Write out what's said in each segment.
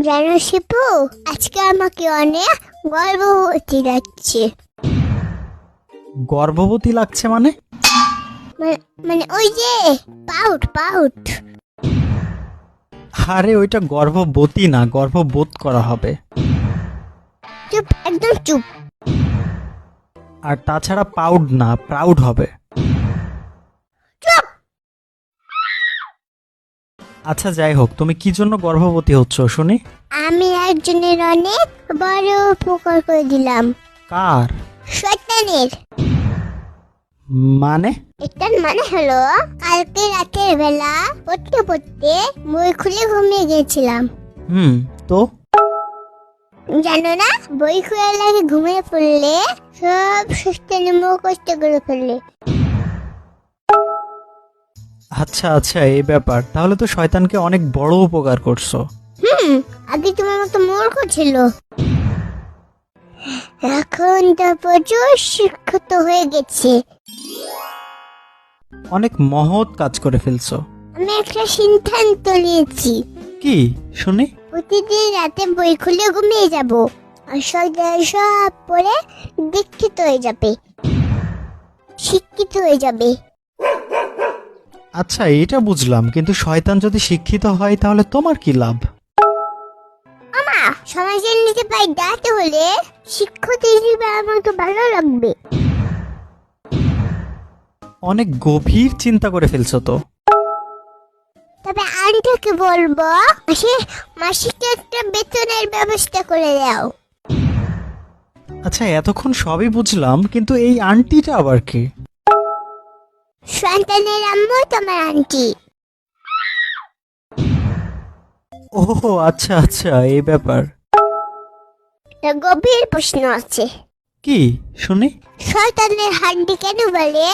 জানো শিপু, আজকে আমাকে অনেক গর্ভবতী লাগছে। গর্ভবতী লাগছে মানে? মানে ওই যে পাউট পাউট। আরে ওইটা গর্ভবতী না, গর্ভবোধ করা হবে। চুপ, একদম চুপ। আর তাছাড়া পাউড না, প্রাউড হবে। চুপ। আচ্ছা যাই হোক, তুমি কি জন্য গর্ভবতী হচ্ছ শুনি? আমি একজনের অনেক বড় উপকার করে দিলাম। কার? শয়তানের। মানে? এটার মানে হলো, কালকে রাতের বেলা পড়তে পড়তে বই খুলে ঘুমিয়ে গেছিলাম। তো জানো না, বই খুলে লাগে ঘুমিয়ে পড়লে সব শয়তানি মুখস্থ করে ফেললে। আচ্ছা আচ্ছা, এই ব্যাপার। তাহলে তো শয়তানকে অনেক বড় উপকার করছো। আগে তোমার মতো মূর্খ ছিল, এখন তো প্রচুর শিক্ষিত হয়ে গেছে। অনেক মহৎ কাজ করে ফেলছো। আমি একটা সিদ্ধান্ত নিয়েছি, কি শুনি? প্রতিদিন রাতে বই খুলে ঘুমিয়ে যাব, আর সব পড়ে দীক্ষিত হয়ে যাবে, শিক্ষিত হয়ে যাবে। আচ্ছা এটা বুঝলাম, কিন্তু শয়তান যদি শিক্ষিত হয় তাহলে তোমার কি লাভ? আমা, সমাজের নিচে পাই দাঁড়াতে হলে শিক্ষক হিসেবে আমার তো ভালো লাগবে। অনেক গভীর চিন্তা করে ফেলছো তো। তবে আন্টিকে বলবো মাসিক একটা বেতনের ব্যবস্থা করে দাও। আচ্ছা এতক্ষণ সবই বুঝলাম, কিন্তু এই আন্টিটা আবার কি? সন্তানের আম্মু তোমার আন্টি। ও আচ্ছা আচ্ছা, এই ব্যাপার। গভীর প্রশ্ন আছে। কি শুনি? শয়তানের হাড্ডি কেন বলে?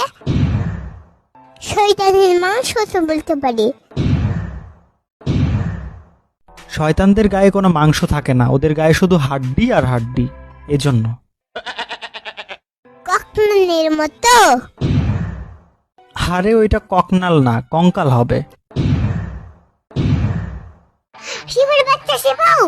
শয়তানের মাংস তো বলতে পারে। শয়তানদের গায়ে কোনো মাংস থাকে না, ওদের গায়ে শুধু হাড্ডি আর হাড্ডি, এজন্য। ককনের মতো। আরে ওইটা ককনাল না, কঙ্কাল হবে। শিবের বাচ্চা শিবাও।